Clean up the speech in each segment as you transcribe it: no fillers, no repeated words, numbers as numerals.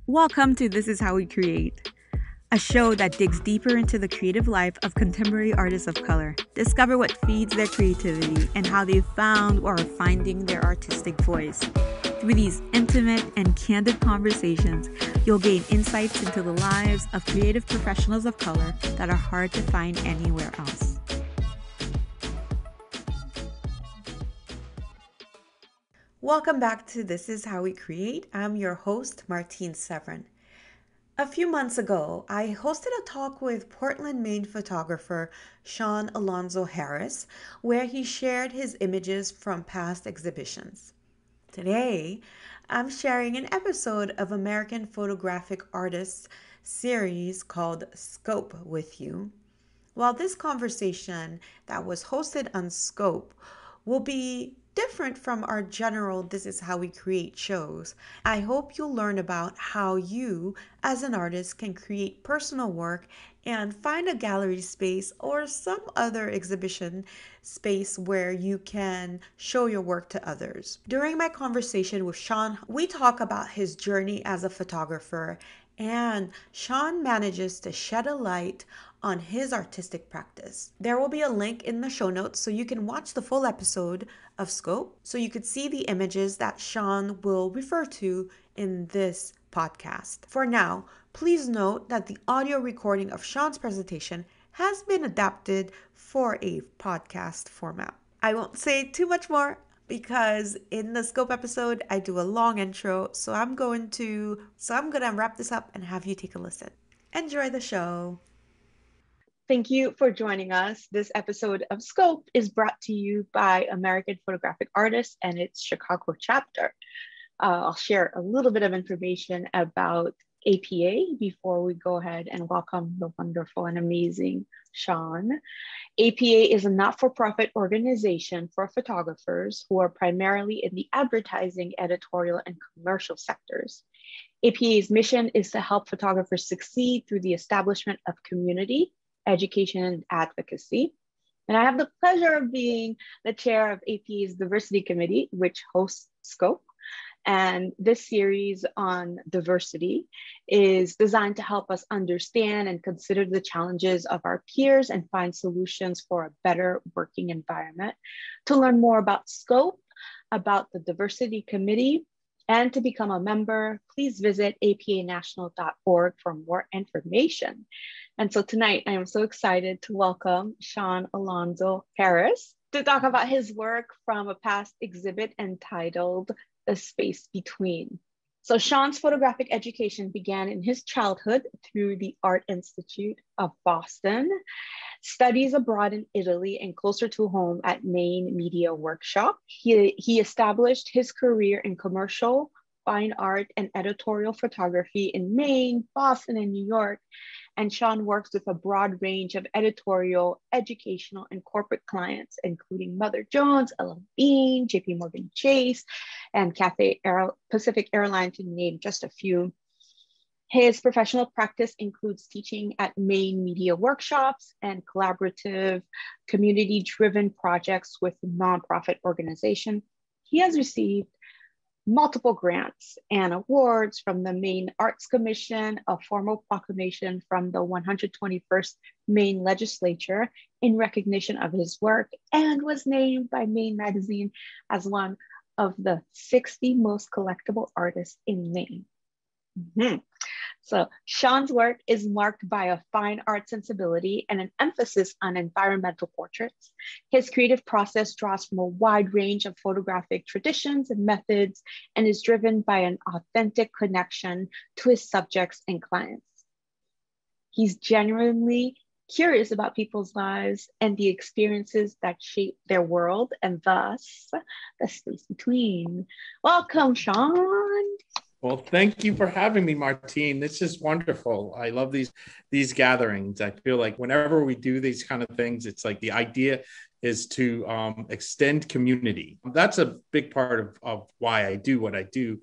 Welcome to This Is How We Create, a show that digs deeper into the creative life of contemporary artists of color. Discover what feeds their creativity and how they found or are finding their artistic voice. Through these intimate and candid conversations, you'll gain insights into the lives of creative professionals of color that are hard to find anywhere else. Welcome back to This Is How We Create. I'm your host, Martine Severin. A few months ago, I hosted a talk with Portland Maine photographer Sean Alonzo Harris, where he shared his images from past exhibitions. Today, I'm sharing an episode of American Photographic Artists series called Scope with you. While this conversation that was hosted on Scope will be different from our general This Is How We Create shows, I hope you'll learn about how you, as an artist, can create personal work and find a gallery space or some other exhibition space where you can show your work to others. During my conversation with Sean, we talk about his journey as a photographer, and Sean manages to shed a light on his artistic practice. There will be a link in the show notes so you can watch the full episode of Scope so you could see the images that Sean will refer to in this podcast. For now, please note that the audio recording of Sean's presentation has been adapted for a podcast format. I won't say too much more because in the Scope episode I do a long intro, so I'm going to wrap this up and have you take a listen. Enjoy the show. Thank you for joining us. This episode of Scope is brought to you by American Photographic Artists and its Chicago chapter. I'll share a little bit of information about APA before we go ahead and welcome the wonderful and amazing Sean. APA is a not-for-profit organization for photographers who are primarily in the advertising, editorial, and commercial sectors. APA's mission is to help photographers succeed through the establishment of community, education, and advocacy. And I have the pleasure of being the chair of APA's Diversity Committee, which hosts Scope. And this series on diversity is designed to help us understand and consider the challenges of our peers and find solutions for a better working environment. To learn more about Scope, about the Diversity Committee, and to become a member, please visit apanational.org for more information. And so tonight, I am so excited to welcome Sean Alonzo Harris to talk about his work from a past exhibit entitled The Space Between. So Sean's photographic education began in his childhood through the Art Institute of Boston, studies abroad in Italy, and closer to home at Maine Media Workshop. He established his career in commercial, fine art, and editorial photography in Maine, Boston, and New York. And Sean works with a broad range of editorial, educational, and corporate clients, including Mother Jones, Ella Bean, JP Morgan Chase, and Pacific Airlines, to name just a few. His professional practice includes teaching at Maine Media Workshops and collaborative, community-driven projects with nonprofit organizations. He has received multiple grants and awards from the Maine Arts Commission, a formal proclamation from the 121st Maine Legislature in recognition of his work, and was named by Maine Magazine as one of the 60 most collectible artists in Maine. So Sean's work is marked by a fine art sensibility and an emphasis on environmental portraits. His creative process draws from a wide range of photographic traditions and methods and is driven by an authentic connection to his subjects and clients. He's genuinely curious about people's lives and the experiences that shape their world, and thus the space between. Welcome, Sean. Well, thank you for having me, Martine. This is wonderful. I love these gatherings. I feel like whenever we do these kind of things, it's like the idea is to extend community. That's a big part of why I do what I do,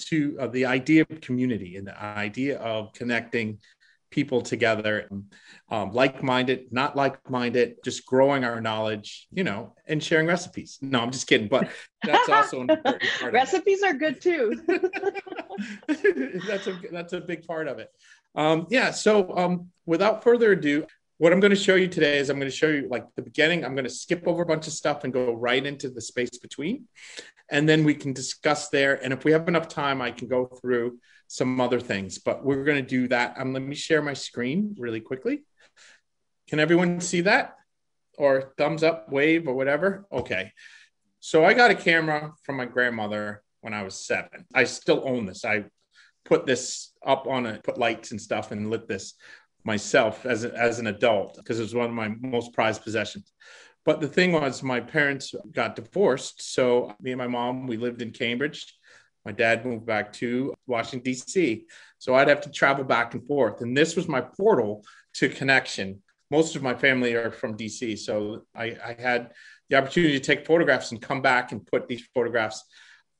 to the idea of community and the idea of connecting people together, like-minded, not like-minded, just growing our knowledge, and sharing recipes. No, I'm just kidding, but that's also an important part. Recipes are good too. That's a big part of it. So without further ado, what I'm going to show you today is I'm going to show you like the beginning. I'm going to skip over a bunch of stuff and go right into the space between, and then we can discuss there. And if we have enough time, I can go through some other things, but we're going to do that. Let me share my screen really quickly. Can everyone see that? Or thumbs up, wave, or whatever? Okay. So I got a camera from my grandmother when I was 7. I still own this. I put this up on put lights and stuff and lit this myself as an adult because it was one of my most prized possessions. But the thing was, my parents got divorced. So me and my mom, we lived in Cambridge. My dad moved back to Washington, D.C. So I'd have to travel back and forth. And this was my portal to connection. Most of my family are from D.C. So I had the opportunity to take photographs and come back and put these photographs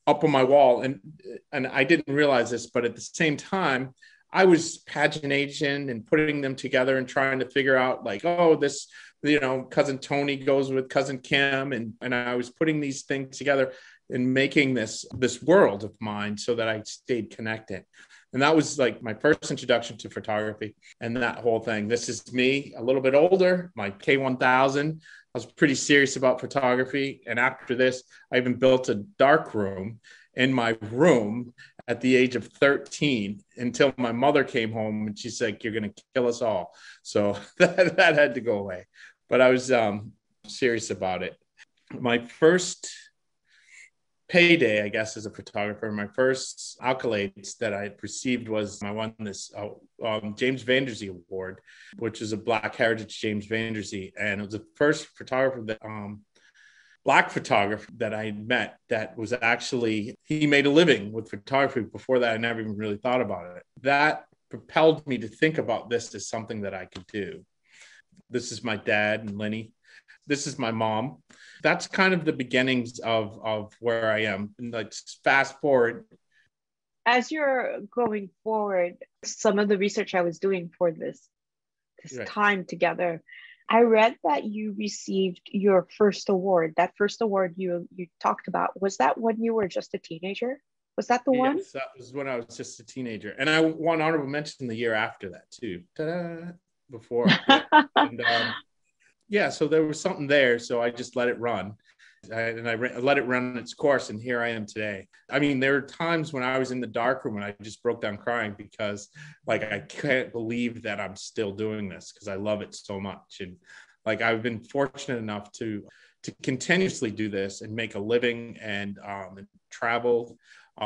up on my wall. And I didn't realize this, but at the same time, I was pagination and putting them together and trying to figure out like, oh, this, cousin Tony goes with cousin Kim. And I was putting these things together and making this world of mine so that I stayed connected. And that was like my first introduction to photography and that whole thing. This is me a little bit older, my K1000. I was pretty serious about photography. And after this, I even built a dark room in my room at the age of 13 until my mother came home and she's like, you're going to kill us all. So that had to go away. But I was serious about it. My first payday, I guess, as a photographer, my first accolades that I received was I won this James Vanderzee Award, which is a Black Heritage James Vanderzee. And it was the first photographer that Black photographer that I met that was actually, he made a living with photography. Before that, I never even really thought about it. That propelled me to think about this as something that I could do. This is my dad and Lenny. This is my mom. That's kind of the beginnings of where I am. And like fast forward. As you're going forward, some of the research I was doing for this right. time together, I read that you received your first award. That first award you talked about, was that when you were just a teenager? Was that the one? Yes, that was when I was just a teenager. And I won honorable mention the year after that too. Ta-da! Before. And, so there was something there. So I just let it run. I let it run its course. And here I am today. I mean, there are times when I was in the darkroom and I just broke down crying because like, I can't believe that I'm still doing this because I love it so much. And like, I've been fortunate enough to continuously do this and make a living and travel,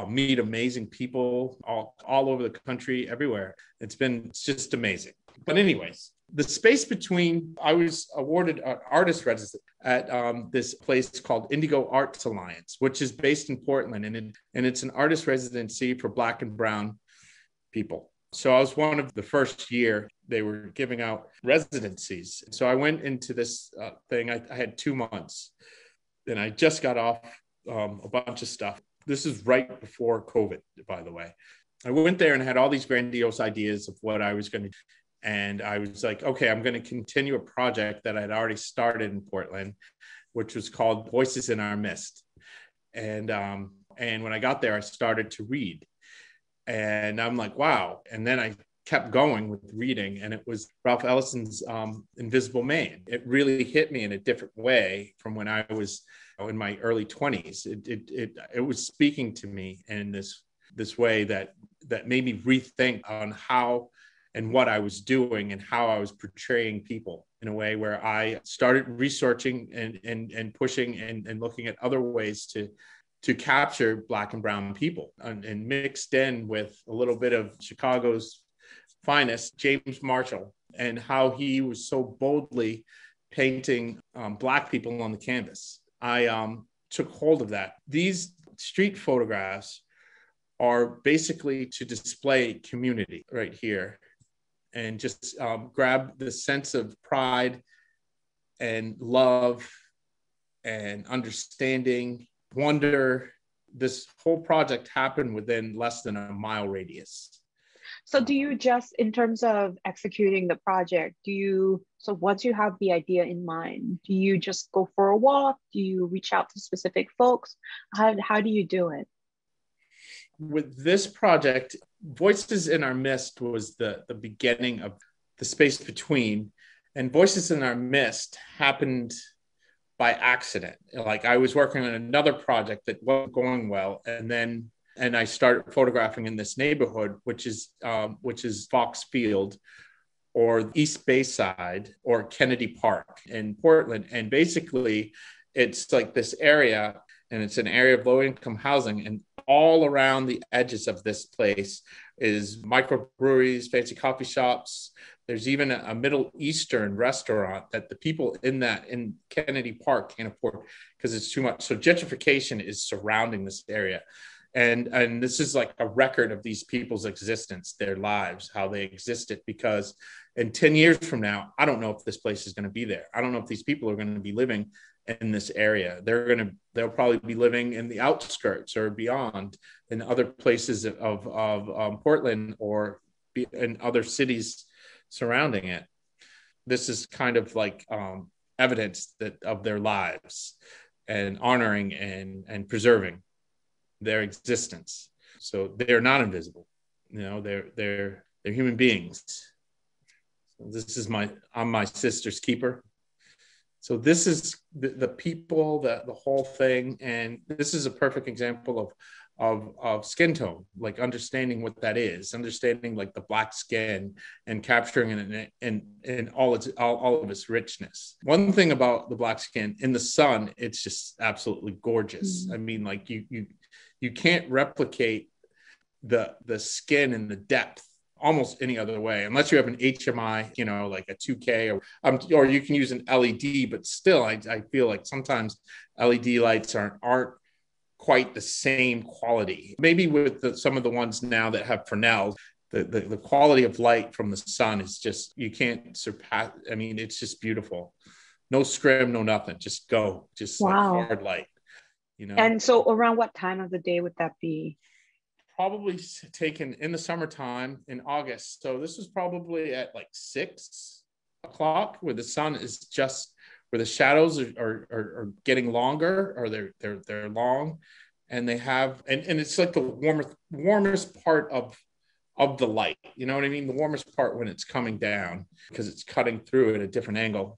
meet amazing people all over the country, everywhere. It's just amazing. But anyways, the space between, I was awarded an artist residency at this place called Indigo Arts Alliance, which is based in Portland. And it's an artist residency for Black and brown people. So I was one of the first year they were giving out residencies. So I went into this thing. I had 2 months and I just got off a bunch of stuff. This is right before COVID, by the way. I went there and had all these grandiose ideas of what I was going to do. And I was like, okay, I'm going to continue a project that I'd already started in Portland, which was called Voices in Our Midst. And when I got there, I started to read. And I'm like, wow. And then I kept going with reading. And it was Ralph Ellison's Invisible Man. It really hit me in a different way from when I was in my early 20s. It was speaking to me in this way that made me rethink on how and what I was doing and how I was portraying people in a way where I started researching and pushing and looking at other ways to capture Black and brown people and mixed in with a little bit of Chicago's finest, James Marshall, and how he was so boldly painting Black people on the canvas. I took hold of that. These street photographs are basically to display community right here and just grab the sense of pride and love and understanding, wonder. This whole project happened within less than a mile radius. So do you just, in terms of executing the project, so once you have the idea in mind, do you just go for a walk? Do you reach out to specific folks? How do you do it? With this project, Voices in Our Mist was the beginning of the space between, and Voices in Our Mist happened by accident. Like I was working on another project that wasn't going well, and I started photographing in this neighborhood, which is Fox Field, or East Bayside, or Kennedy Park in Portland. And basically, it's like this area, and it's an area of low income housing. And all around the edges of this place is microbreweries, fancy coffee shops. There's even a Middle Eastern restaurant that the people in Kennedy Park can't afford because it's too much. So gentrification is surrounding this area. And this is like a record of these people's existence, their lives, how they existed, because in 10 years from now, I don't know if this place is going to be there. I don't know if these people are going to be living in this area. They'll probably be living in the outskirts or beyond in other places of Portland or in other cities surrounding it. This is kind of like evidence of their lives, and honoring and preserving their existence. So they're not invisible. They're human beings. So this is I'm my sister's keeper. So this is the people, the whole thing. And this is a perfect example of skin tone, like understanding what that is, understanding like the black skin and capturing it in all of its richness. One thing about the black skin in the sun, it's just absolutely gorgeous. I mean, like you can't replicate the skin and the depth almost any other way, unless you have an HMI, like a 2K, or you can use an LED. But still, I feel like sometimes LED lights aren't quite the same quality. Maybe with some of the ones now that have Fresnel, the quality of light from the sun is just, you can't surpass. I mean, it's just beautiful. No scrim, no nothing. Just go, just Wow. like hard light. And so around what time of the day would that be? Probably taken in the summertime in August. So this was probably at like 6 o'clock, where the sun is just, where the shadows are getting longer, or they're long, and they have, and it's like the warmest part of the light. You know what I mean? The warmest part when it's coming down, because it's cutting through at a different angle.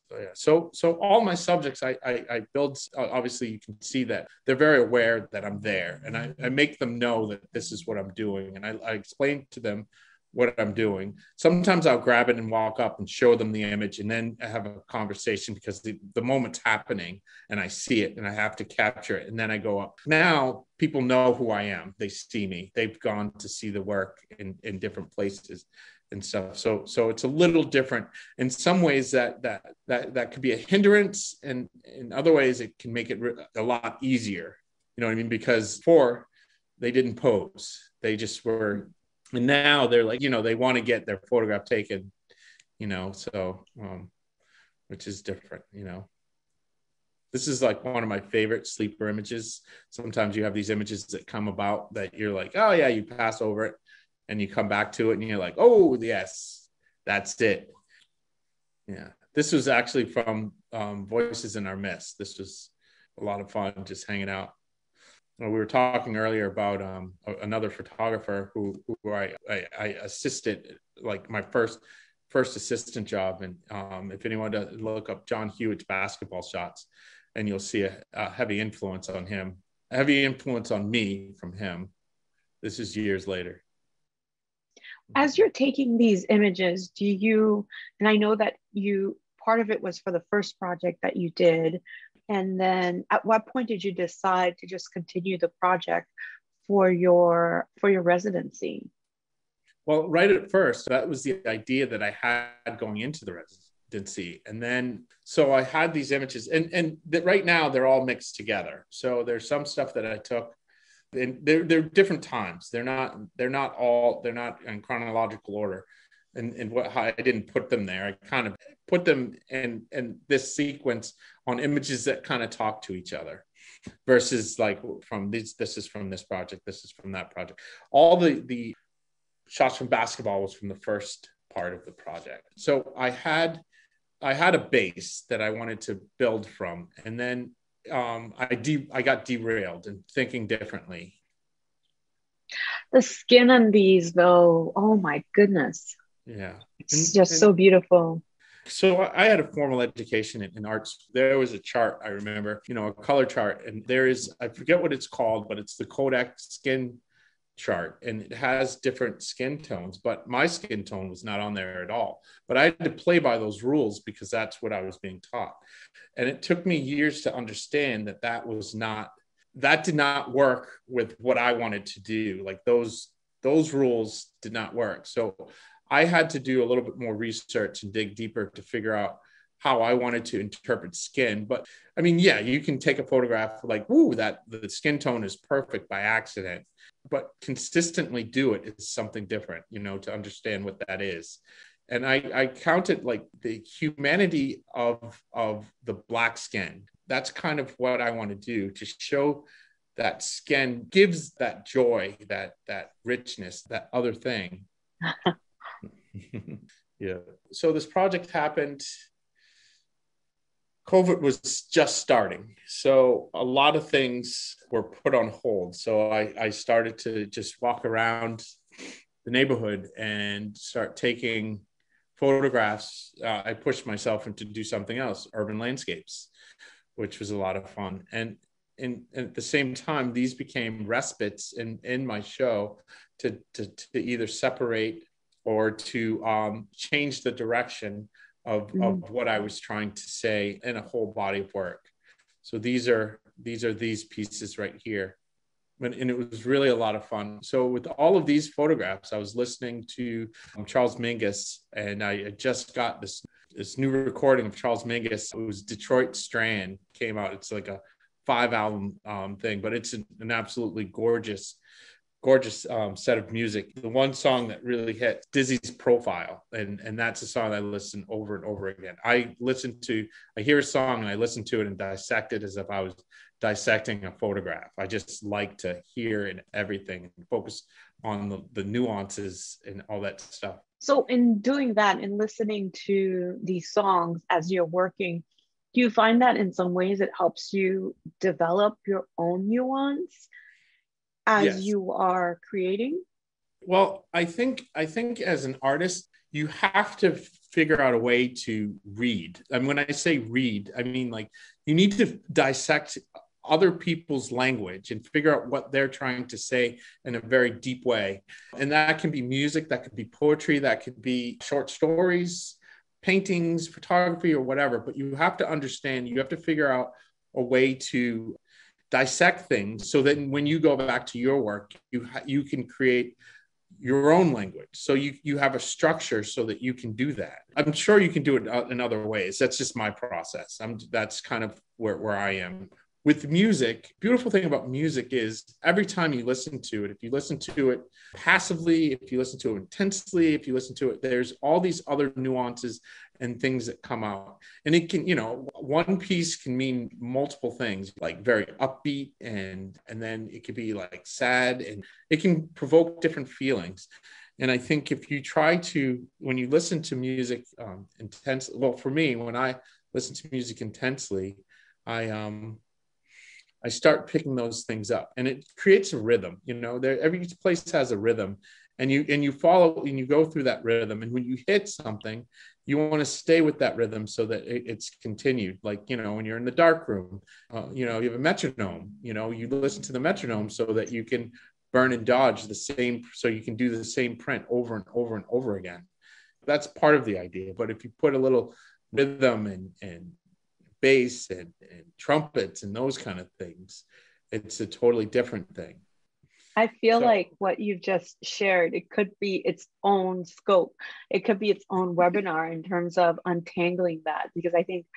So yeah, so all my subjects I build, obviously you can see that they're very aware that I'm there, and I make them know that this is what I'm doing, and I explain to them what I'm doing. Sometimes I'll grab it and walk up and show them the image, and then have a conversation, because the moment's happening and I see it and I have to capture it, and then I go up. Now people know who I am. They see me. They've gone to see the work in different places and stuff. So it's a little different. In some ways that could be a hindrance, and in other ways it can make it a lot easier. You know what I mean? Because before, they didn't pose. They just were, and now they're like, they want to get their photograph taken, so which is different. This is like one of my favorite sleeper images. Sometimes you have these images that come about that you're like, oh yeah, you pass over it, and you come back to it and you're like, oh yes, that's it. Yeah. This was actually from Voices in Our Mist. This was a lot of fun, just hanging out. We were talking earlier about another photographer who I assisted, like my first assistant job. And if anyone does, look up John Hewitt's basketball shots, and you'll see a heavy influence on him, a heavy influence on me from him. This is years later. As you're taking these images, and I know that part of it was for the first project that you did, and then at what point did you decide to just continue the project for your residency? Well, right at first, that was the idea that I had going into the residency. And then, so I had these images, and right now they're all mixed together. So there's some stuff that I took, and they're different times. They're not in chronological order. And how I didn't put them there. I kind of put them in this sequence on images that kind of talk to each other, versus like this is from this project, this is from that project. All the shots from basketball was from the first part of the project. So I had a base that I wanted to build from, and then I got derailed and thinking differently. The skin on these, though, oh my goodness, Yeah, it's just so beautiful. so I had a formal education in arts. There was a chart, I remember, a color chart, and there is, I forget what it's called, but it's the Kodak skin chart, and it has different skin tones, but my skin tone was not on there at all. But I had to play by those rules because that's what I was being taught. And it took me years to understand that did not work with what I wanted to do. Like those rules did not work. So I had to do a little bit more research and dig deeper to figure out how I wanted to interpret skin. But I mean, yeah, you can take a photograph like, ooh, that the skin tone is perfect by accident, but consistently do it is something different, to understand what that is. And I counted like the humanity of the black skin. That's kind of what I want to do, to show that skin gives that joy, that richness, that other thing. Yeah. So this project happened. COVID was just starting. So a lot of things were put on hold. So I started to just walk around the neighborhood and start taking photographs. I pushed myself into do something else, urban landscapes, which was a lot of fun. And at the same time, these became respites in my show to either separate or to change the direction of what I was trying to say in a whole body of work. So these are these pieces right here. And it was really a lot of fun. So with all of these photographs, I was listening to Charles Mingus, and I just got this new recording of Charles Mingus. It was Detroit Strand, came out. It's like a 5-album thing, but it's an absolutely gorgeous set of music. The one song that really hit, Dizzy's Profile, and that's a song I listen over and over again. I hear a song and I listen to it and dissect it as if I was dissecting a photograph. I just like to hear and everything and focus on the nuances and all that stuff. So in doing that and listening to these songs as you're working, do you find that in some ways it helps you develop your own nuance as you are creating? Well, I think as an artist, you have to figure out a way to read. And when I say read, I mean like you need to dissect other people's language and figure out what they're trying to say in a very deep way. And that can be music, that could be poetry, that could be short stories, paintings, photography, or whatever. But you have to understand, you have to figure out a way to dissect things so that when you go back to your work, you can create your own language. So you have a structure so that you can do that. I'm sure you can do it in other ways. That's just my process. That's kind of where I am. With music, beautiful thing about music is every time you listen to it, if you listen to it passively, if you listen to it intensely, if you listen to it, there's all these other nuances and things that come out. And it can, one piece can mean multiple things, like very upbeat, and then it could be like sad, and it can provoke different feelings. And I think if you try to, when you listen to music intensely, well, for me, when I listen to music intensely, I start picking those things up, and it creates a rhythm. Every place has a rhythm, and you follow and you go through that rhythm. And when you hit something, you want to stay with that rhythm so that it's continued. Like, when you're in the dark room, you have a metronome, you listen to the metronome so that you can burn and dodge the same, so you can do the same print over and over and over again. That's part of the idea. But if you put a little rhythm and bass and trumpets and those kind of things, it's a totally different thing. I feel like what you've just shared, it could be its own scope. It could be its own webinar in terms of untangling that, because I think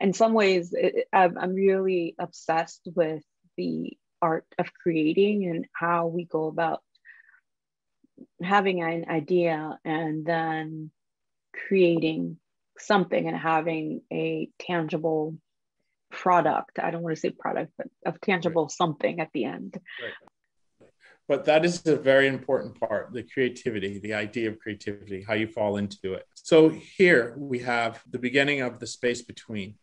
in some ways I'm really obsessed with the art of creating and how we go about having an idea and then creating something and having a tangible product. I don't want to say product, but a tangible something at the end. Right. But that is a very important part, the creativity, the idea of creativity, how you fall into it. So here we have the beginning of the space between.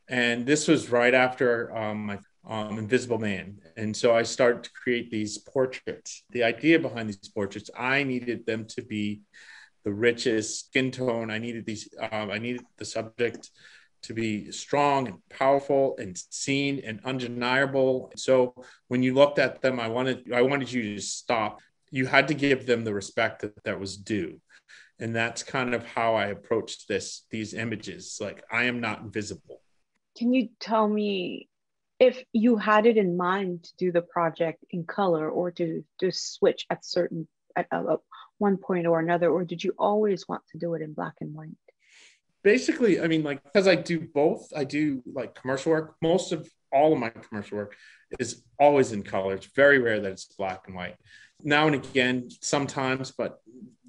And this was right after my Invisible Man. And so I started to create these portraits. The idea behind these portraits, I needed them to be the richest skin tone. I needed the subject to be strong and powerful and seen and undeniable. So when you looked at them, I wanted you to stop. You had to give them the respect that was due. And that's kind of how I approached these images. Like, I am not invisible. Can you tell me if you had it in mind to do the project in color, or to switch at one point or another, or did you always want to do it in black and white? Basically, I mean, like, because I do both. I do like commercial work. Most of all of my commercial work is always in color. It's very rare that it's black and white. Now and again, sometimes, but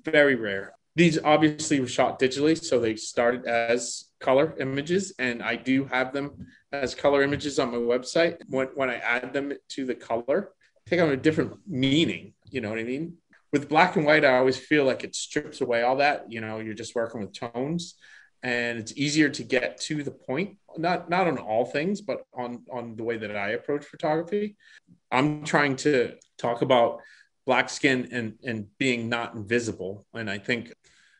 very rare. These obviously were shot digitally, so they started as color images, and I do have them as color images on my website. When I add them to the color, take on a different meaning. You know what I mean? With black and white, I always feel like it strips away all that. You know, you're just working with tones, and it's easier to get to the point. Not on all things, but on the way that I approach photography. I'm trying to talk about black skin and being not invisible. And I think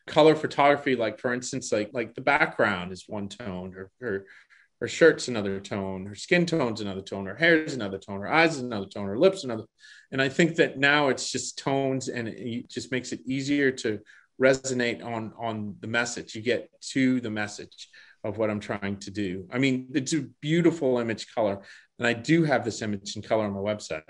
color photography, like for instance, like the background is one tone, or her shirt's another tone, her skin tone's another tone, her hair's another tone, her eyes is another tone, her lips another. And I think that now it's just tones, and it just makes it easier to resonate on the message. You get to the message of what I'm trying to do. I mean, it's a beautiful image color, and I do have this image in color on my website.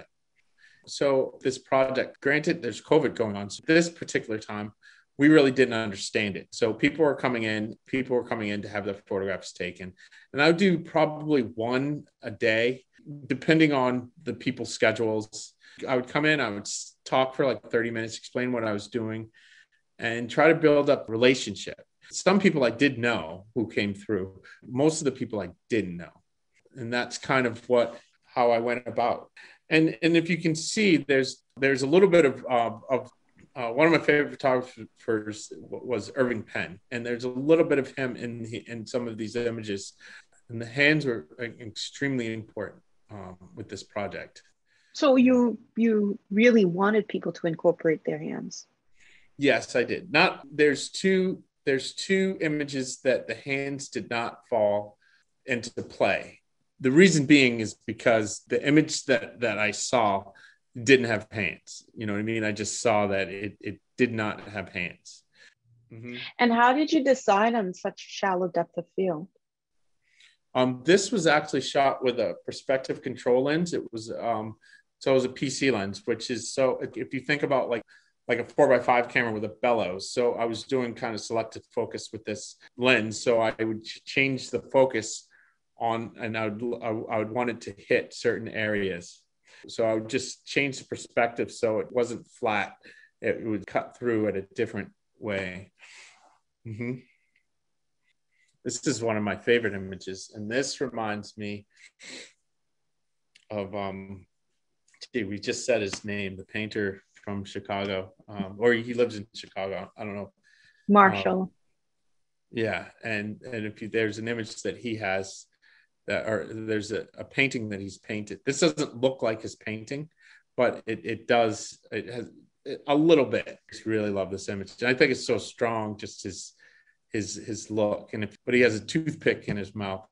So this project, granted, there's COVID going on. So this particular time, we really didn't understand it. So people were coming in to have their photographs taken. And I would do probably one a day, depending on the people's schedules. I would come in, I would talk for like 30 minutes, explain what I was doing, and try to build up a relationship. Some people I did know who came through. Most of the people I didn't know. And that's kind of how I went about. And if you can see, there's a little bit of one of my favorite photographers was Irving Penn, and there's a little bit of him in some of these images. And the hands were extremely important with this project. So you really wanted people to incorporate their hands? Yes, I did. There's two images that the hands did not fall into play. The reason being is because the image that I saw didn't have hands. You know what I mean? I just saw that it did not have hands. Mm-hmm. And how did you decide on such shallow depth of field? This was actually shot with a perspective control lens. It was a PC lens, which is, so if you think about like a 4x5 camera with a bellows. So I was doing kind of selective focus with this lens. So I would change the focus on, and I would want it to hit certain areas. So I would just change the perspective so it wasn't flat. It would cut through it a different way. Mm-hmm. This is one of my favorite images. And this reminds me of, we just said his name, the painter from Chicago, or he lives in Chicago. I don't know. Marshall. Yeah. And there's an image that he has, there's a painting that he's painted. This doesn't look like his painting, but it does. It has a little bit. I really love this image. And I think it's so strong, just his look. But he has a toothpick in his mouth.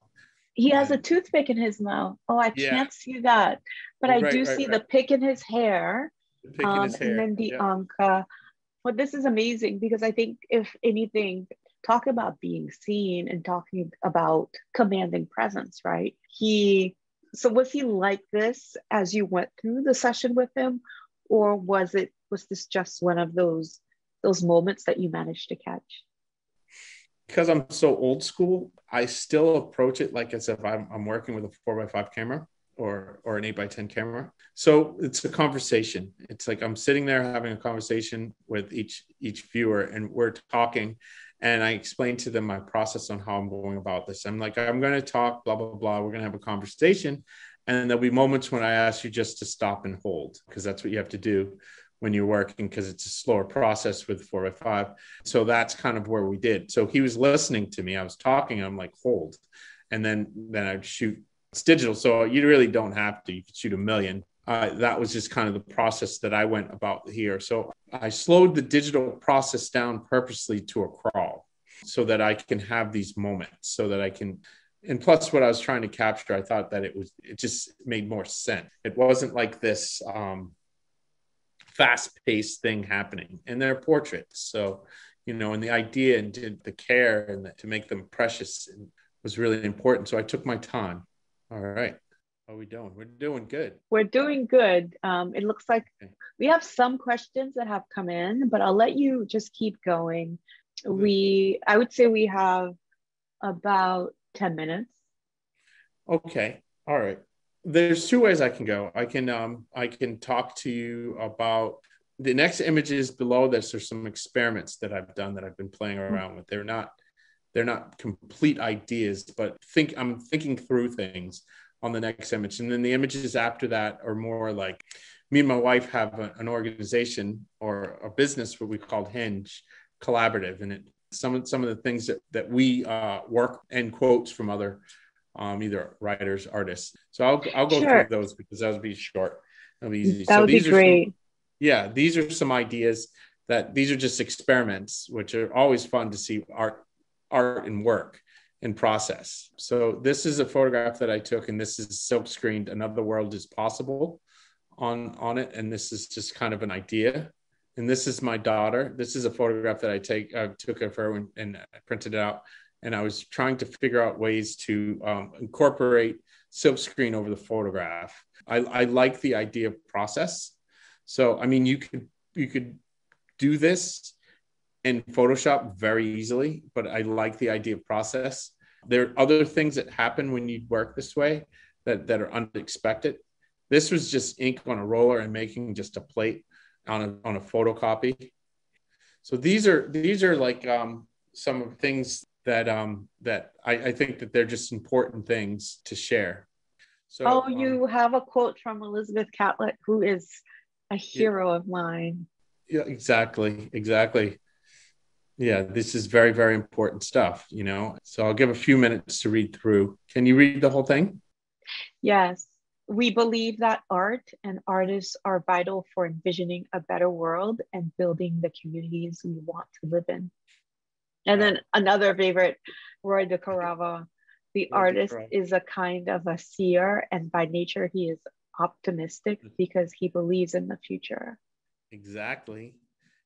He has a toothpick in his mouth. Oh, I can't see that, but I do see the pick in his hair. And then the anka. Well, this is amazing, because I think, if anything, talk about being seen and talking about commanding presence, right? So was he like this as you went through the session with him, or was this just one of those moments that you managed to catch? Because I'm so old school, I still approach it like as if I'm working with a 4x5 camera or an 8x10 camera. So it's a conversation. It's like I'm sitting there having a conversation with each viewer, and we're talking. And I explain to them my process on how I'm going about this. I'm like, I'm going to talk, blah, blah, blah. We're going to have a conversation. And there'll be moments when I ask you just to stop and hold, because that's what you have to do when you're working, because it's a slower process with 4x5. So that's kind of where we did. So he was listening to me. I was talking. I'm like, hold. And then I'd shoot. It's digital, so you really don't have to. You could shoot a million. That was just kind of the process that I went about here. So I slowed the digital process down purposely to a crawl so that I can have these moments, so that I can. And plus, what I was trying to capture, I thought that it just made more sense. It wasn't like this fast-paced thing happening. And they're portraits. So, and the idea and the care and to make them precious was really important. So I took my time. All right. How are we doing? We're doing good. We're doing good. It looks like we have some questions that have come in, but I'll let you just keep going. I would say we have about 10 minutes. Okay. All right. There's two ways I can go. I can talk to you about the next images below this. There's some experiments that I've done that I've been playing around with. They're not complete ideas, but I'm thinking through things on the next image. And then the images after that are more like, me and my wife have an organization or a business, what we call Hinge Collaborative. And some of the things that we work and quotes from other either writers, artists. So I'll go through those because that would be short. It'll be easy. That would be great. These are some ideas these are just experiments, which are always fun to see art and work in process. So this is a photograph that I took, and this is silk screened. Another world is possible on it. And this is just kind of an idea. And this is my daughter. This is a photograph that I took of her and I printed it out. And I was trying to figure out ways to incorporate silk screen over the photograph. I like the idea of process. So, I mean, you could do this in Photoshop very easily, but I like the idea of process. There are other things that happen when you work this way that are unexpected. This was just ink on a roller and making just a plate on a photocopy. So these are like some of the things that I think that they're just important things to share. So you have a quote from Elizabeth Catlett, who is a hero of mine. Yeah, exactly. Yeah, this is very, very important stuff, So I'll give a few minutes to read through. Can you read the whole thing? Yes. We believe that art and artists are vital for envisioning a better world and building the communities we want to live in. And then another favorite, Roy de Carava, the artist is a kind of a seer, and by nature he is optimistic because he believes in the future. Exactly.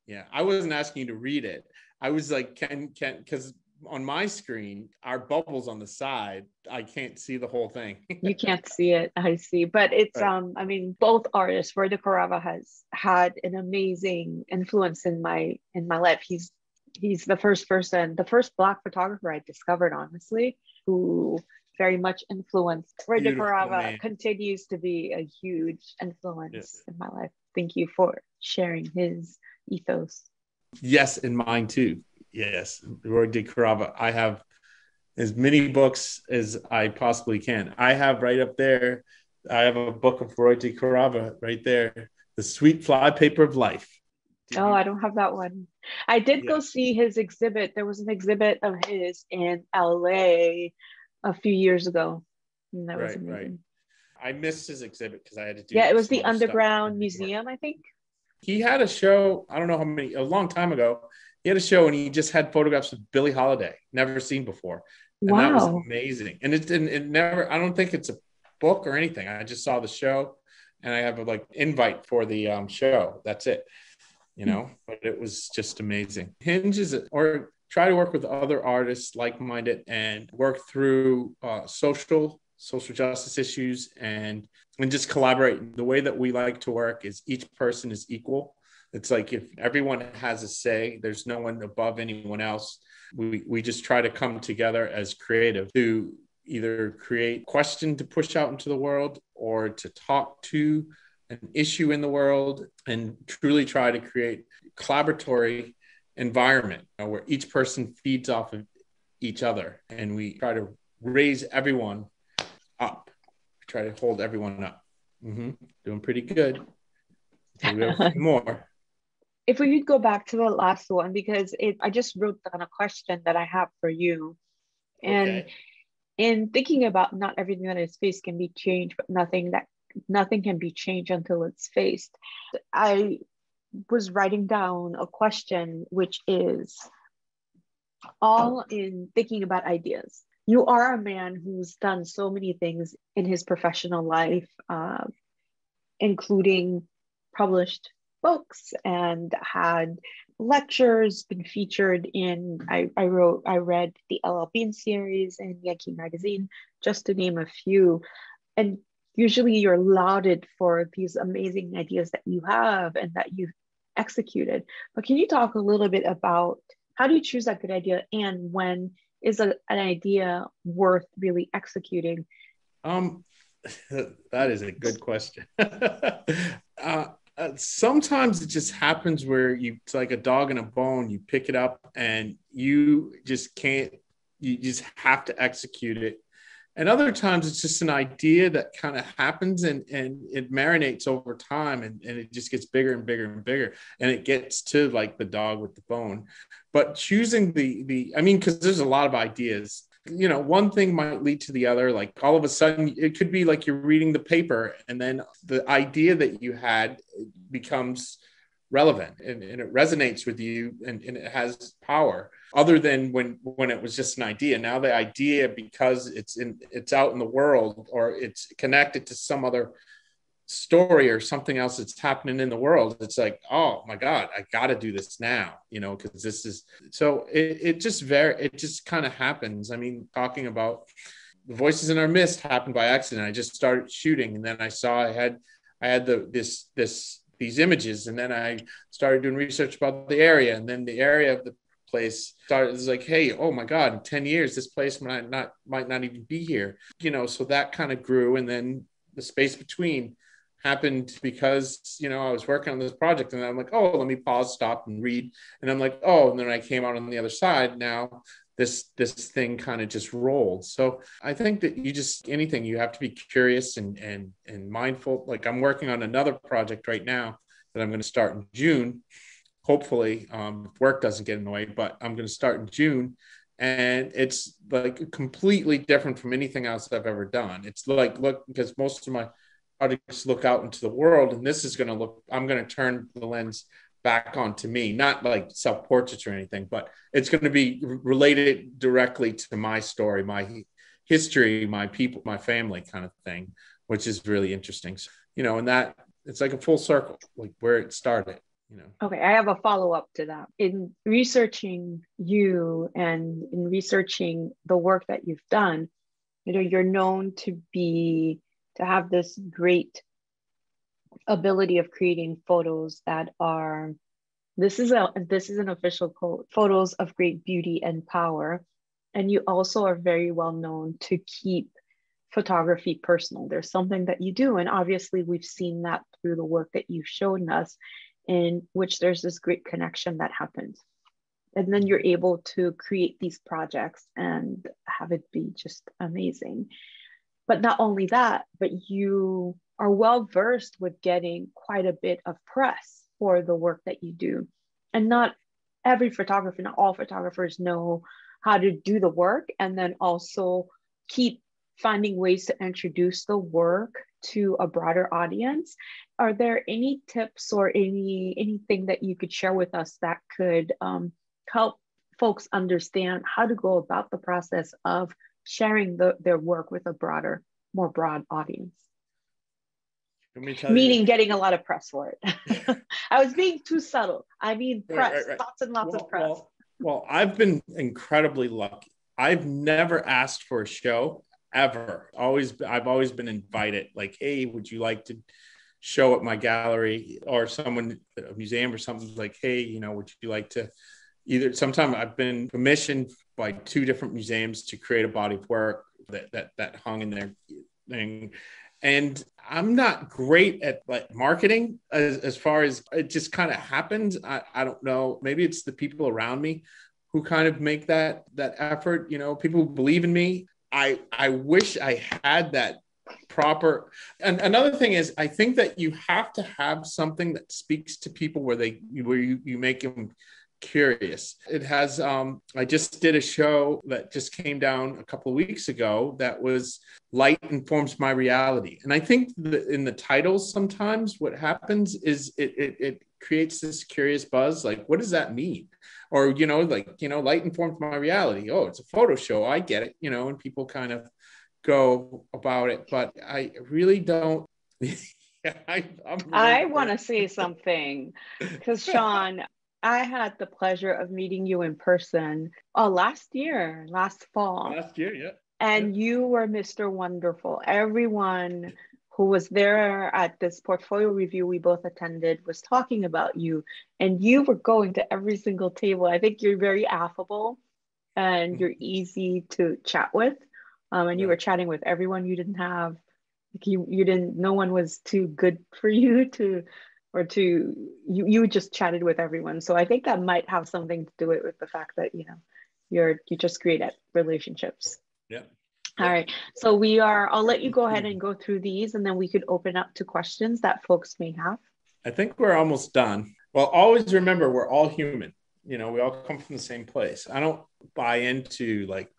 Yeah, I wasn't asking you to read it. I was like, because on my screen, our bubbles on the side, I can't see the whole thing. You can't see it, I see. But it's, right. I mean, both artists, Roy de Carava has had an amazing influence in my life. He's the first Black photographer I discovered, honestly, who very much influenced. Roy de Carava continues to be a huge influence in my life. Thank you for sharing his ethos. Yes, and mine too. Yes, Roy de Carava. I have as many books as I possibly can. I have right up there, I have a book of Roy de Carava right there, The Sweet Flypaper of Life. I don't have that one. I did go see his exhibit. There was an exhibit of his in LA a few years ago. And that was amazing. Right. I missed his exhibit because I had to do. Yeah, it was the Underground Museum, I think. He had a show, I don't know a long time ago. He had a show and he just had photographs of Billie Holiday, never seen before. And that was amazing. And it never, I don't think it's a book or anything. I just saw the show and I have a invite for the show. That's it, but it was just amazing. Hinge or try to work with other artists like-minded and work through social justice issues and just collaborate. The way that we like to work is each person is equal. It's like if everyone has a say, there's no one above anyone else. We just try to come together as creative to either create question to push out into the world or to talk to an issue in the world and truly try to create collaboratory environment where each person feeds off of each other. And we try to raise everyone up. try to hold everyone up. Doing pretty good. Okay, we have a few more. If we could go back to the last one, because I just wrote down a question that I have for you. And Okay. in thinking about not everything that is faced can be changed, but nothing can be changed until it's faced. I was writing down a question, which is all in thinking about ideas. You are a man who's done so many things in his professional life, including published books and had lectures, been featured in, I read the LL Bean series and Yankee Magazine, just to name a few. And usually you're lauded for these amazing ideas that you have and that you've executed. But can you talk a little bit about how do you choose that good idea, and when is an idea worth really executing? That is a good question. Sometimes it just happens where it's like a dog in a bone. You pick it up and you just can't, you just have to execute it. And other times it's just an idea that kind of happens and it marinates over time and it just gets bigger and bigger and bigger. And it gets to like the dog with the bone. But choosing I mean, because there's a lot of ideas. One thing might lead to the other. Like all of a sudden, it could be like you're reading the paper and then the idea that you had becomes relevant and it resonates with you and it has power other than when it was just an idea. Now the idea, because it's out in the world or it's connected to some other story or something else that's happening in the world, it's like, oh my God, I got to do this now, because this is, so it just kind of happens. I mean, talking about the Voices in Our Mist happened by accident. I just started shooting and then I saw I had these images, and then I started doing research about the area, and then the area of the place started. It was like, hey, oh my God, in 10 years this place might not even be here, so that kind of grew. And then the space between happened because I was working on this project and I'm like, oh, let me pause, stop and read, and I'm like, oh, and then I came out on the other side. Now this thing kind of just rolled. So I think that anything, you have to be curious and mindful. Like I'm working on another project right now that I'm going to start in June, hopefully, if work doesn't get in the way, but I'm going to start in June. And it's like completely different from anything else I've ever done. It's like, look, because most of my projects look out into the world, and this is going to I'm going to turn the lens back onto me, not like self-portraits or anything, but it's going to be related directly to my story, my history, my people, my family kind of thing, which is really interesting. So, and that it's like a full circle, like where it started. Okay, I have a follow-up to that. In researching you and in researching the work that you've done, you're known to have this great ability of creating photos that are, this is an official quote, photos of great beauty and power. And you also are very well known to keep photography personal. There's something that you do, and obviously we've seen that through the work that you've shown us, in which there's this great connection that happens. And then you're able to create these projects and have it be just amazing. But not only that, but you are well versed with getting quite a bit of press for the work that you do. And not all photographers know how to do the work and then also keep finding ways to introduce the work to a broader audience. Are there any tips or anything that you could share with us that could help folks understand how to go about the process of sharing their work with a more broad audience? Meaning getting a lot of press for it. I was being too subtle. I mean, press, right. Lots and lots of press. Well, I've been incredibly lucky. I've never asked for a show ever. I've always been invited. Like, hey, would you like to show at my gallery, or a museum or something, like, hey, would you like to sometime I've been commissioned by 2 different museums to create a body of work that hung in their thing. And I'm not great at like marketing as far as it just kind of happens. I don't know. Maybe it's the people around me who kind of make that effort. People who believe in me. I wish I had that proper. And another thing is, I think that you have to have something that speaks to people where you make them curious. It has, I just did a show that just came down a couple of weeks ago that was Light Informs My Reality. And I think that in the titles, sometimes what happens is it creates this curious buzz. Like, what does that mean? Or, Light Informs My Reality. Oh, it's a photo show. I get it, and people kind of go about it, but I really don't. I want to say something because Sean, I had the pleasure of meeting you in person last fall. Last year, yeah. And you were Mr. Wonderful. Everyone who was there at this portfolio review we both attended was talking about you, and you were going to every single table. I think you're very affable and you're easy to chat with. And you were chatting with everyone. You didn't have, no one was too good for you you just chatted with everyone. So I think that might have something to do with the fact that, you just great at relationships. Yeah. All right. So I'll let you go ahead and go through these, and then we could open up to questions that folks may have. I think we're almost done. Well, always remember, we're all human. We all come from the same place. I don't buy into like,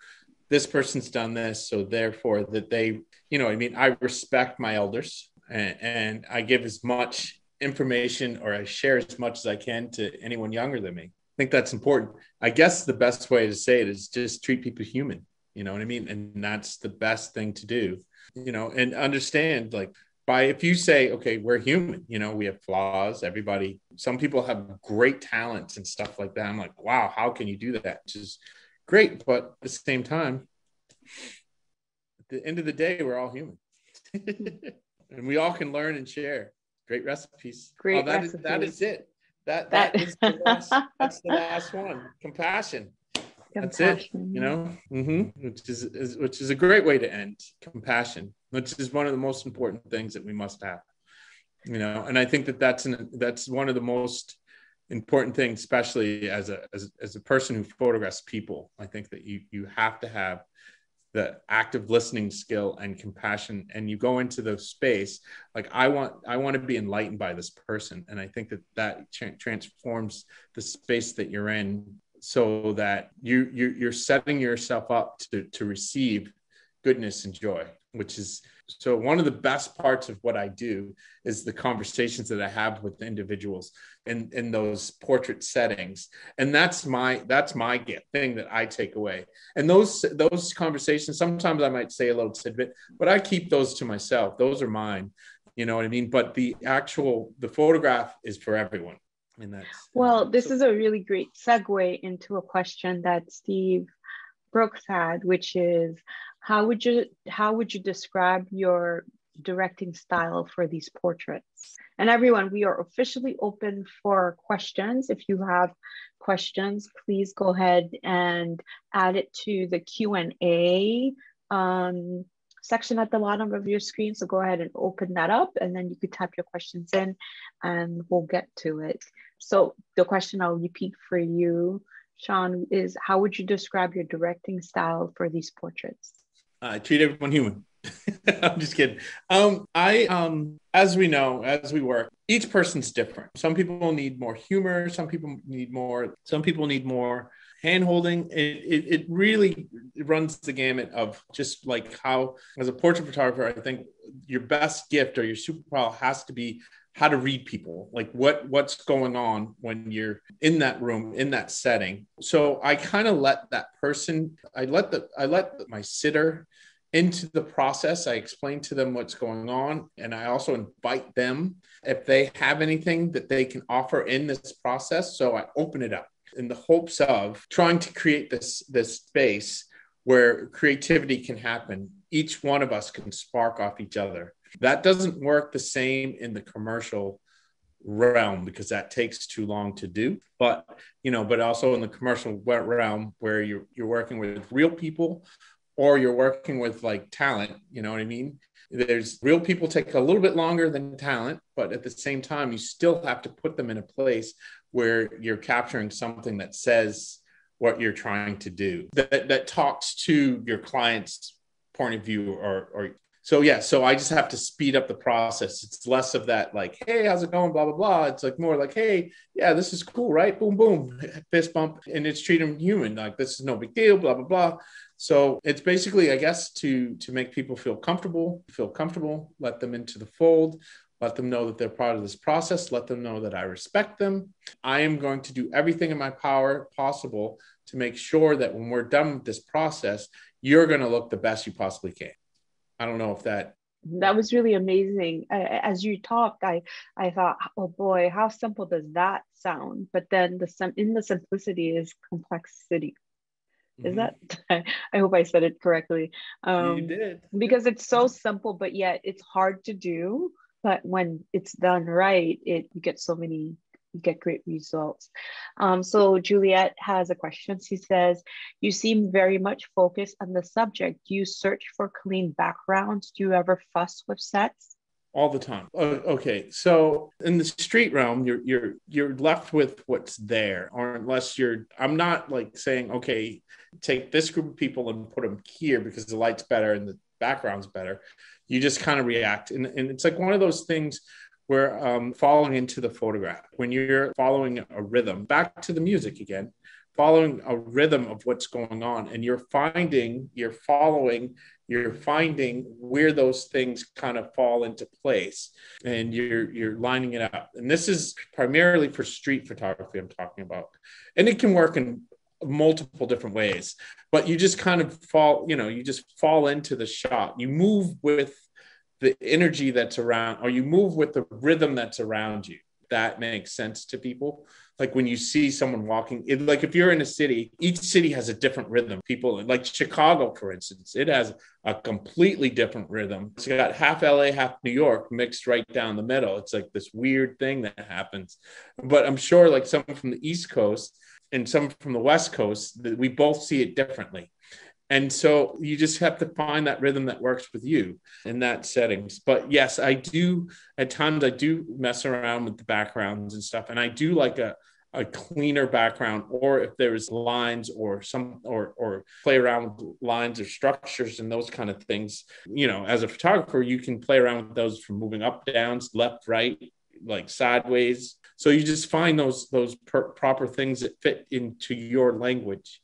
this person's done this, so therefore that they, I respect my elders and I give as much information, or I share as much as I can to anyone younger than me. I think that's important. I guess the best way to say it is just treat people human, you know what I mean? And that's the best thing to do, and understand, like, if you say, okay, we're human, we have flaws, some people have great talents and stuff like that. I'm like, wow, how can you do that? Which is great. But at the same time, at the end of the day, we're all human. And we all can learn and share. Great recipes. That is it. That is that's the last one. Compassion. That's it. Which is a great way to end. Compassion, which is one of the most important things that we must have. And I think that's one of the most important things, especially as a person who photographs people. I think that you have to have the active listening skill and compassion, and you go into the space like, I want to be enlightened by this person, and I think that transforms the space that you're in, so that you're setting yourself up to receive goodness and joy, which is. So one of the best parts of what I do is the conversations that I have with individuals in those portrait settings. And that's my gift thing that I take away. And those conversations, sometimes I might say a little tidbit, but I keep those to myself. Those are mine. You know what I mean? But the photograph is for everyone. And this is a really great segue into a question that Steve Brooks had, which is, how would you describe your directing style for these portraits? And everyone, we are officially open for questions. If you have questions, please go ahead and add it to the Q&A section at the bottom of your screen. So go ahead and open that up, and then you could type your questions in and we'll get to it. So the question I'll repeat for you, Sean, is how would you describe your directing style for these portraits? I treat everyone human. I'm just kidding. As we know, as we work, each person's different. Some people need more humor. Some people need more hand-holding. It really runs the gamut of just like how, as a portrait photographer, I think your best gift or your superpower has to be how to read people, like what's going on when you're in that room, in that setting. So I kind of let my sitter into the process. I explain to them what's going on, and I also invite them if they have anything that they can offer in this process. So I open it up in the hopes of trying to create this space where creativity can happen. Each one of us can spark off each other. That doesn't work the same in the commercial realm because that takes too long to do. But also in the commercial realm where you're working with real people, or you're working with like talent, you know what I mean? There's real people take a little bit longer than talent, but at the same time, you still have to put them in a place where you're capturing something that says what you're trying to do, that talks to your client's point of view, or So yeah, so I just have to speed up the process. It's less of that like, hey, how's it going? Blah, blah, blah. It's like more like, hey, yeah, this is cool, right? Boom, boom, fist bump. And it's treat them human. Like this is no big deal, blah, blah, blah. So it's basically, I guess, to make people feel comfortable, let them into the fold, let them know that they're part of this process, let them know that I respect them. I am going to do everything in my power possible to make sure that when we're done with this process, you're going to look the best you possibly can. I don't know if that was really amazing. As you talked, I thought, oh boy, how simple does that sound? But then in the simplicity is complexity. Is that? I hope I said it correctly. You did. Because it's so simple, but yet it's hard to do. But when it's done right, you get great results. So Juliet has a question. She says, you seem very much focused on the subject. Do you search for clean backgrounds? Do you ever fuss with sets? All the time. Okay, so in the street realm, you're left with what's there, or unless I'm not like saying, okay, take this group of people and put them here because the light's better and the background's better. You just kind of react, and it's like one of those things where following into the photograph, when you're following a rhythm, back to the music again, following a rhythm of what's going on, and you're finding where those things kind of fall into place, and you're lining it up. And this is primarily for street photography I'm talking about, and it can work in multiple different ways, but you just kind of fall into the shot. You move with the energy that's around, or you move with the rhythm that's around you. That makes sense to people. Like when you see someone walking, like if you're in a city, each city has a different rhythm. People like Chicago, for instance, it has a completely different rhythm. It's got half LA, half New York mixed right down the middle. It's like this weird thing that happens. But I'm sure like someone from the East Coast and some from the West Coast, that we both see it differently. And so you just have to find that rhythm that works with you in that settings. But yes, at times I do mess around with the backgrounds and stuff. And I do like a cleaner background, or if there's lines or play around with lines or structures and those kind of things. As a photographer, you can play around with those from moving up, down, left, right, like sideways. So you just find those proper things that fit into your language.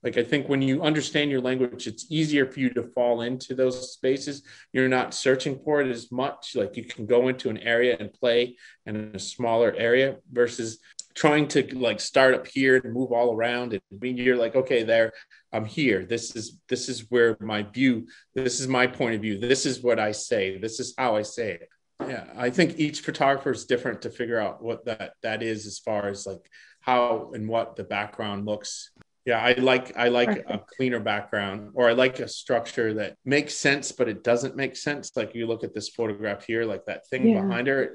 Like, I think when you understand your language, it's easier for you to fall into those spaces. You're not searching for it as much. Like, you can go into an area and play in a smaller area versus trying to like start up here and move all around. And you're like, okay, there, I'm here. This is where my view, this is my point of view. This is what I say. This is how I say it. Yeah, I think each photographer is different to figure out what that is as far as like how and what the background looks. Yeah, I like a cleaner background, or I like a structure that makes sense, but it doesn't make sense. Like you look at this photograph here, like that thing behind her,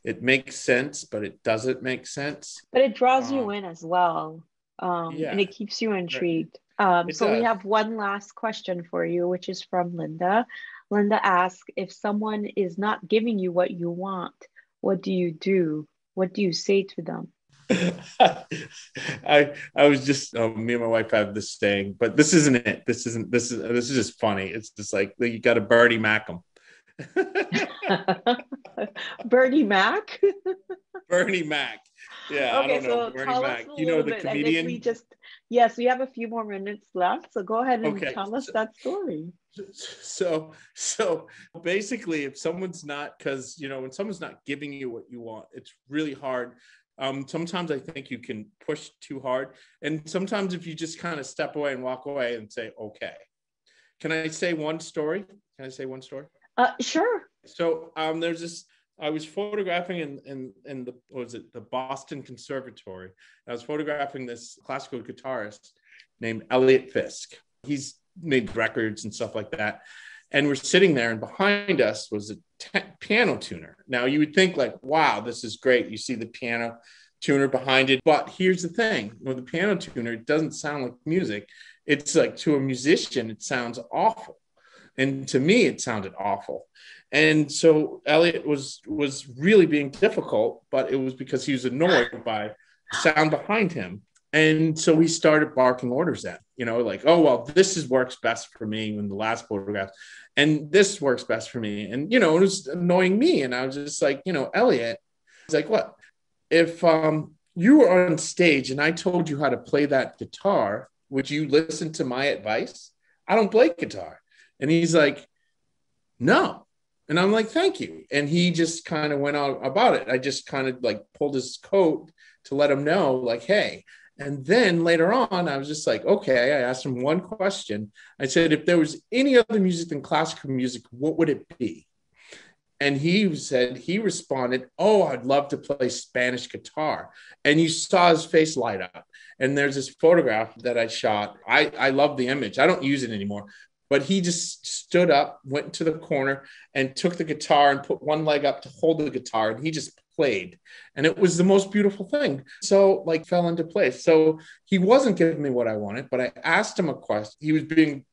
it makes sense, but it doesn't make sense. But it draws you in as well. And it keeps you intrigued. So we have one last question for you, which is from Linda. Linda asks, if someone is not giving you what you want, what do you do? What do you say to them? I was just me and my wife have this saying, but this isn't it. This is just funny. It's just like you got to Bernie Mac them. Bernie Mac? Bernie Mac. Yeah, okay, I don't know. Bernie Mac. You know the comedian? Yes, we have a few more minutes left. So go ahead and tell us that story. So basically, if someone's not, because when someone's not giving you what you want, it's really hard. Sometimes I think you can push too hard. And sometimes if you just kind of step away and walk away and say, okay. Can I say one story? Sure. So there's this, I was photographing in the Boston Conservatory. I was photographing this classical guitarist named Elliot Fisk. He's made records and stuff like that. And we're sitting there, and behind us was a piano tuner. Now, you would think like, wow, this is great. You see the piano tuner behind it. But here's the thing. With the piano tuner, it doesn't sound like music. It's like, to a musician, it sounds awful. And to me, it sounded awful. And so Elliot was really being difficult, but it was because he was annoyed by the sound behind him. And so he started barking orders at, like, oh, well, works best for me in the last photograph. and this works best for me. And, you know, it was annoying me. And I was just like, you know, Elliot, he's like, what? If you were on stage and I told you how to play that guitar, would you listen to my advice? I don't play guitar. And he's like, no. And I'm like, thank you. And he just kind of went on about it. I just kind of like pulled his coat to let him know, like, hey. And then later on, I was just like, okay, I asked him one question. I said, if there was any other music than classical music, what would it be? And he responded, oh, I'd love to play Spanish guitar. And you saw his face light up. And there's this photograph that I shot. I love the image. I don't use it anymore. But he just stood up, went to the corner and took the guitar and put one leg up to hold the guitar. And he just played. And it was the most beautiful thing. So like fell into place. So he wasn't giving me what I wanted, but I asked him a question. He was being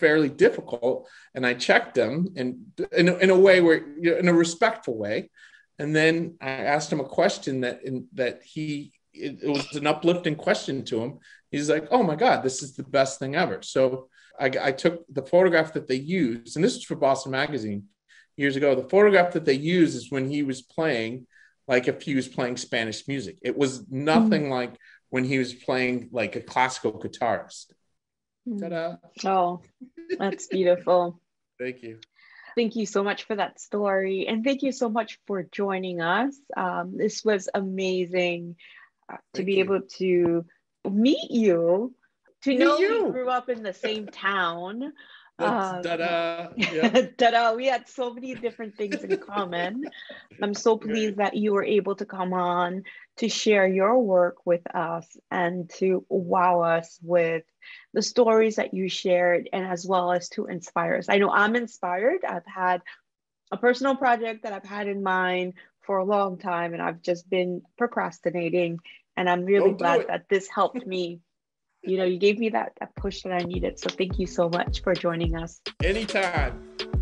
fairly difficult. And I checked him in a way where, in a respectful way. And then I asked him a question it was an uplifting question to him. He's like, oh my God, this is the best thing ever. So I took the photograph that they used, and this was for Boston Magazine years ago. The photograph that they used is when he was playing, like if he was playing Spanish music. It was nothing like when he was playing like a classical guitarist. Ta-da. Oh, that's beautiful. Thank you. Thank you so much for that story. And thank you so much for joining us. This was amazing to be able to meet you. To know we grew up in the same town. Ta-da. Yeah. Ta-da. We had so many different things in common. I'm so pleased that you were able to come on to share your work with us and to wow us with the stories that you shared, and as well as to inspire us. I know I'm inspired. I've had a personal project that I've had in mind for a long time, and I've just been procrastinating. And I'm really glad that this helped me. You know, you gave me that push that I needed. So thank you so much for joining us. Anytime.